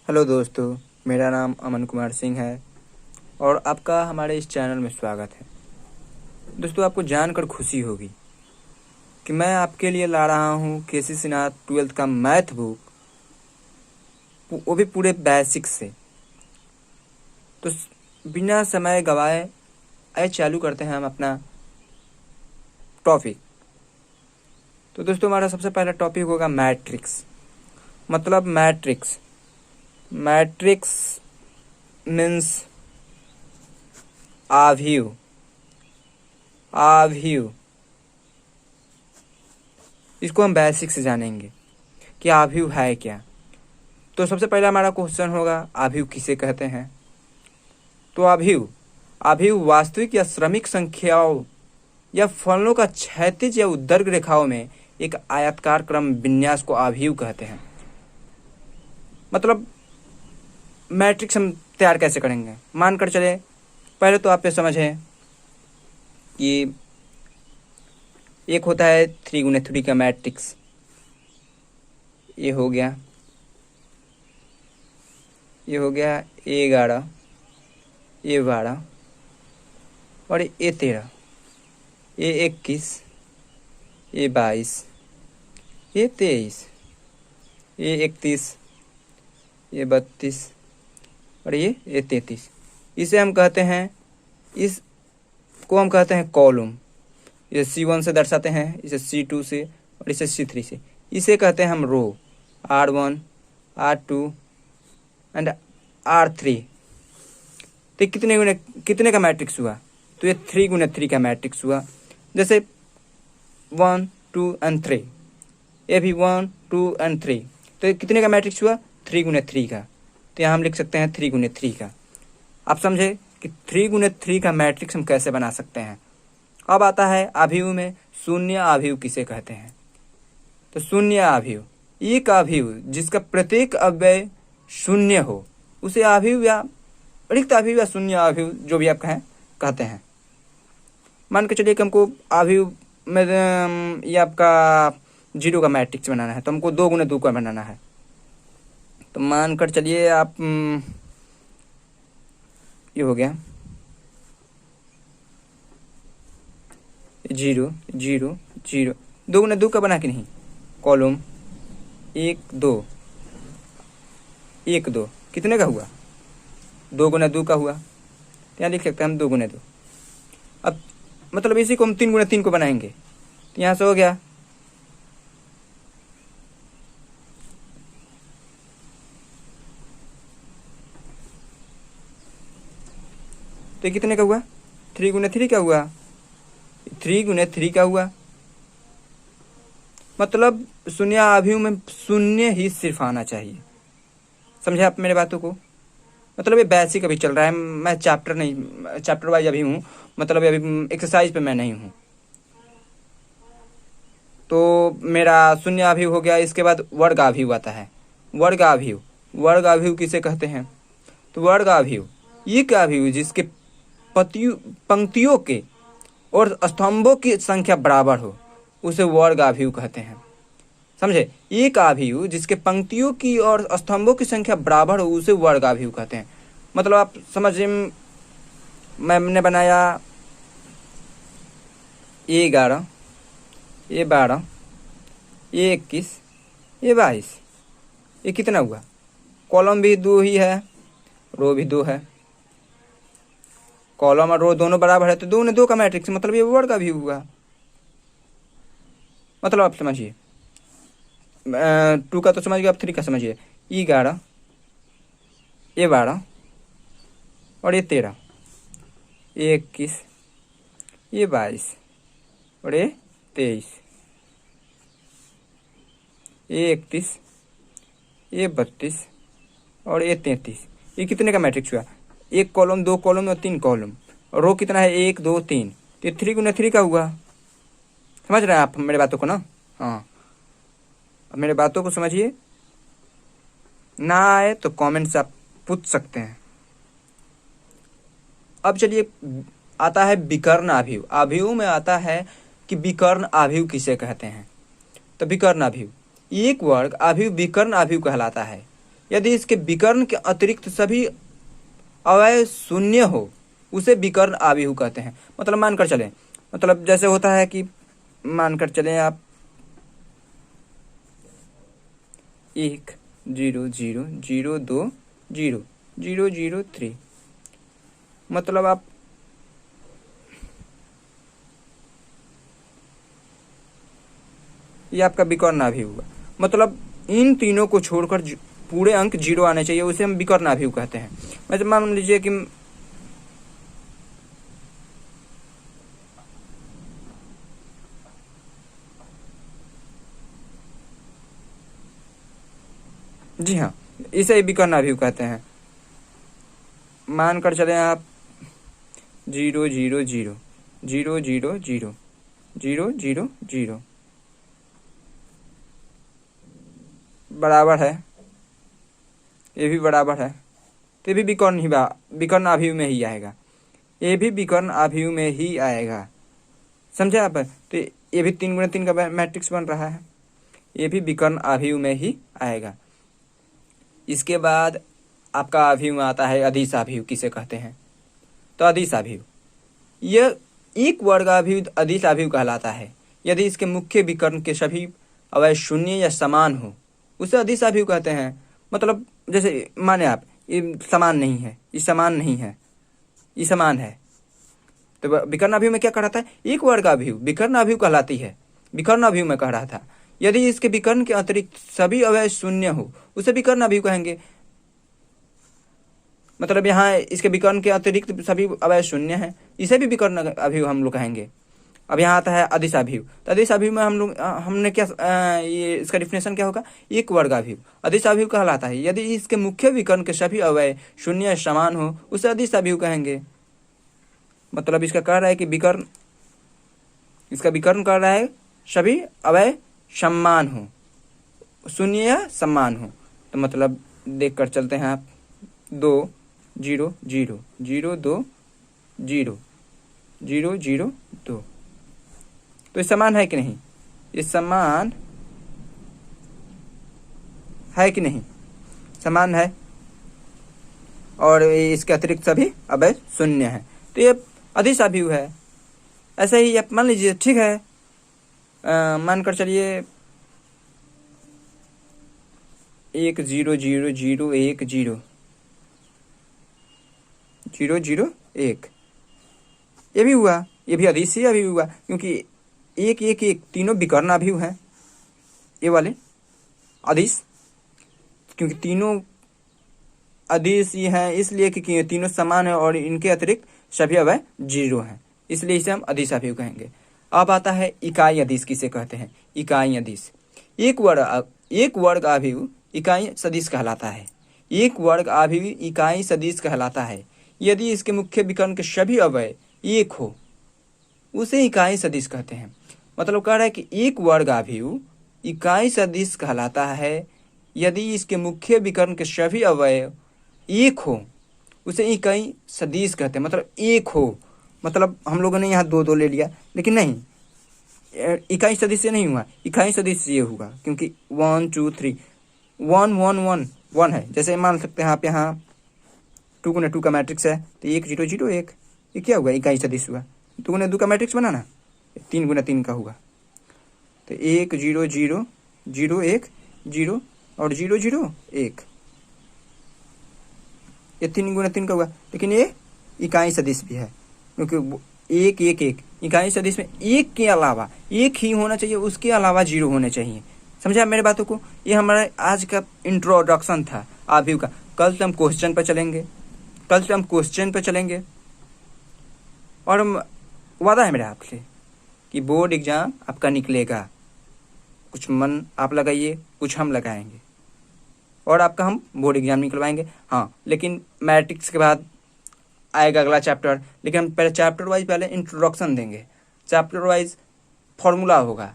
Hello दोस्तों, मेरा नाम अमन कुमार सिंह है और आपका हमारे इस चैनल में स्वागत है। दोस्तों, आपको जानकर खुशी होगी कि मैं आपके लिए ला रहा हूँ केसी सिन्हा 12th का मैथ बुक, वो भी पूरे बेसिक से। तो बिना समय गवाए आइए चालू करते हैं हम अपना टॉपिक। तो दोस्तों, हमारा सबसे पहला टॉपिक होगा मैट्रिक्स। मतलब मैट्रिक्स मैट्रिक्स मीन्स आव्यूह। इसको हम बेसिक से जानेंगे कि आव्यूह है क्या। तो सबसे पहला हमारा क्वेश्चन होगा, आव्यूह किसे कहते हैं। तो आव्यूह वास्तविक या श्रमिक संख्याओं या फलनों का क्षैतिज या ऊर्ध्वाधर रेखाओं में एक आयताकार क्रम विन्यास को आव्यूह कहते हैं। मतलब मैट्रिक्स हम तैयार कैसे करेंगे, मानकर चले पहले तो आप ये समझें कि एक होता है 3x3 का मैट्रिक्स। ये हो गया A11, A12 और A13, A21, A22, A23, A31, A32 और ये A33। इसे हम कहते हैं, इसको हम कहते हैं कॉलम। इसे C1 से दर्शाते हैं, इसे C2 से और इसे C3 से। इसे कहते हैं हम रो, R1, R2 एंड R3। तो कितने का मैट्रिक्स हुआ? तो ये 3x3 का मैट्रिक्स हुआ। जैसे 1, 2 एंड 3, ये भी 1, 2 एंड 3। तो ये कितने का मैट्रिक्स हुआ? 3x3 का। तो यहाँ हम लिख सकते हैं 3x3 का। आप समझे कि 3x3 का मैट्रिक्स हम कैसे बना सकते हैं। अब आता है आव्यूह में शून्य आव्यूह किसे कहते हैं। तो शून्य आव्यूह, एक आव्यूह जिसका प्रत्येक अव्यय शून्य हो उसे आव्यूह या रिक्त आव्यूह या शून्य आव्यूह जो भी आप कहते हैं। मान के चलिए कि हमको आव्यूह में ये आपका 0 का मैट्रिक्स बनाना है, तो हमको 2x2 का बनाना है। तो मान कर चलिए आप ये हो गया 0, 0, 0, 2x2 का बना कि नहीं। कॉलम 1, 2, 1, 2 कितने का हुआ? 2x2 का हुआ। तो यहाँ लिख सकते हैं हम 2x2। अब मतलब इसी को हम 3x3 को बनाएंगे। तो यहाँ से हो गया तो कितने का हुआ? 3x3 का हुआ। 3x3 का हुआ। मतलब शून्य आव्यूह में शून्य ही सिर्फ आना चाहिए। समझे आप मेरे बातों को? मतलब ये बेसिक अभी चल रहा है, मैं चैप्टर वाइज अभी हूँ, मतलब अभी एक्सरसाइज पे मैं नहीं हूँ। तो मेरा शून्य आव्यूह हो गया। इसके बाद वर्ग आव्यूह आता है। वर्ग आव्यूह किसे कहते हैं? तो वर्ग आव्यूह एक आव्यूह जिसके पंक्तियों के और स्तंभों की संख्या बराबर हो उसे वर्ग आव्यूह कहते हैं। समझे? एक आव्यूह जिसके पंक्तियों की और स्तंभों की संख्या बराबर हो उसे वर्ग आव्यूह कहते हैं। मतलब आप समझिए, मैंने बनाया A11, A12, A21, A22। ये कितना हुआ? कॉलम भी 2 ही है, रो भी 2 है। कॉलम और रो दोनों बराबर है तो 2x2 का मैट्रिक्स, मतलब ये वर्ग आव्यूह हुआ। मतलब आप समझिए, 2 का तो समझ गए, आप 3 का समझिए। A11, A12 और A13, A21, A22 और A23, A31, A32 और A33। ये कितने का मैट्रिक्स हुआ? 1 कॉलम, 2 कॉलम और 3 कॉलम। और रो कितना है? 1, 2, 3। तो ये 3x3 का हुआ। समझ रहे हैं आप मेरे बातों को ना? हाँ, अब मेरे बातों को समझिए। ना आए तो कमेंट से आप पूछ सकते हैं। अब चलिए आता है विकर्ण आव्यूह। आव्यूह में आता है कि विकर्ण आव्यूह किसे कहते हैं। तो विकर्ण आव्यूह, एक वर्ग आव्यूह विकर्ण आव्यूह कहलाता है। यदि इसके विकर्ण के अतिरिक्त सभी अवयव शून्य हो उसे विकर्ण आव्यूह कहते हैं। मतलब मानकर चलें, मतलब जैसे होता है कि मानकर चलें आप 1 0 0 0 2 0 0 0 3, मतलब आप ये आपका विकर्ण आव्यूह हुआ। मतलब इन तीनों को छोड़कर पूरे अंक 0 आने चाहिए, उसे हम विकर्ण आव्यूह कहते हैं। मतलब मान लीजिए कि जी हाँ, इसे विकर्ण आव्यूह कहते हैं। मानकर चले आप 0 0 0 0 0 0 0 0 0 बराबर है, ये भी बराबर है, तो ये भी विकर्ण आव्यूह में ही आएगा, ये भी विकर्ण आव्यूह में ही आएगा। समझे आप? तो ये भी 3 × 3 का मैट्रिक्स बन रहा है, ये भी विकर्ण आव्यूह में ही आएगा। इसके बाद आपका आव्यूह आता है अदिश आव्यूह, किसे कहते हैं? तो अदिश आव्यूह, यह एक वर्ग आव्यूह अदिश आव्यूह कहलाता है। यदि इसके मुख्य विकर्ण के सभी अवयव शून्य या समान हो उसे अदिश आव्यूह कहते हैं। मतलब जैसे माने आप ये समान नहीं है, ये समान नहीं है, ये समान है, तो विकर्ण आव्यूह में क्या कहलाता है? एक वर्ग आव्यूह विकर्ण आव्यूह कहलाती है। विकर्ण आव्यूह में कह रहा था। यदि इसके विकर्ण के अतिरिक्त सभी अवयव शून्य हो उसे विकर्ण आव्यूह कहेंगे। मतलब यहाँ इसके विकर्ण के अतिरिक्त सभी अवयव शून्य है, इसे भी विकर्ण आव्यूह हम लोग कहेंगे। अब यहाँ आता है अदिश आव्यूह, तो अदिश आव्यूह में हमने क्या ये इसका डिफिनेशन क्या होगा? एक वर्ग आव्यूह अदिश आव्यूह कहलाता है। यदि इसके मुख्य विकर्ण के सभी अवयव शून्य समान हो उसे अदिश आव्यूह कहेंगे। मतलब इसका कह रहा है कि विकर्ण, इसका विकर्ण कह रहा है सभी अवयव समान हो, शून्य या समान हो। तो मतलब देख कर चलते हैं आप 2 0 0 0 2 0 0 0 2, तो ये समान है कि नहीं? ये समान है कि नहीं? समान है, और इसके अतिरिक्त सभी अवयव शून्य है, तो ये अदिश आव्यूह है। ऐसे ही आप मान लीजिए, ठीक है, मानकर चलिए 1 0 0 0 1 0 0 0 1, ये भी हुआ, ये भी अदिश ही आव्यूह हुआ, क्योंकि 1 1 1 तीनों विकर्ण आव्यूह हैं। ये वाले अदिश, क्योंकि तीनों अदिश ये हैं इसलिए कि तीनों समान है और इनके अतिरिक्त सभी अवयव 0 हैं, इसलिए इसे हम अदिश आव्यूह कहेंगे। अब आता है इकाई अदिश, किसे कहते हैं? इकाई अदिश एक वर्ग आव्यूह इकाई सदिश कहलाता है। एक वर्ग आव्यूह इकाई सदिश कहलाता है। यदि इसके मुख्य विकर्ण के सभी अवयव एक हो उसे इकाई सदिश कहते हैं। मतलब कह रहा है कि एक वर्ग आव्यूह इकाई सदिश कहलाता है यदि इसके मुख्य विकर्ण के सभी अवयव एक हो उसे इकाई सदिश कहते हैं। मतलब एक हो, मतलब हम लोगों ने यहाँ 2 2 ले लिया, लेकिन नहीं, इकाई सदिश से नहीं हुआ, इकाई सदिश ये हुआ, क्योंकि 1 2 3 1 1 1 1 है। जैसे मान सकते हैं आप यहाँ 2 × 2 का मैट्रिक्स है, तो 1 0 0 1, ये क्या हुआ? इकाई सदिश हुआ। 2 × 2 का मैट्रिक्स बना ना, 3 × 3 का हुआ, तो 1 0 0 0 1 0 और 0 0 1, ये 3 × 3 का हुआ। लेकिन ये इकाई सदिश भी है, क्योंकि 1 1 1 इकाई सदिश में एक के अलावा एक ही होना चाहिए, उसके अलावा 0 होने चाहिए। समझा मेरे बातों को? ये हमारा आज का इंट्रोडक्शन था आव्यूह का। कल से हम क्वेश्चन पर चलेंगे, और वादा है मेरा आपसे कि बोर्ड एग्जाम आपका निकलेगा। कुछ मन आप लगाइए, कुछ हम लगाएंगे, और आपका हम बोर्ड एग्जाम निकलवाएंगे। हाँ, लेकिन मैट्रिक्स के बाद आएगा अगला चैप्टर, लेकिन हम पहले चैप्टर वाइज पहले इंट्रोडक्शन देंगे। चैप्टर वाइज फॉर्मूला होगा,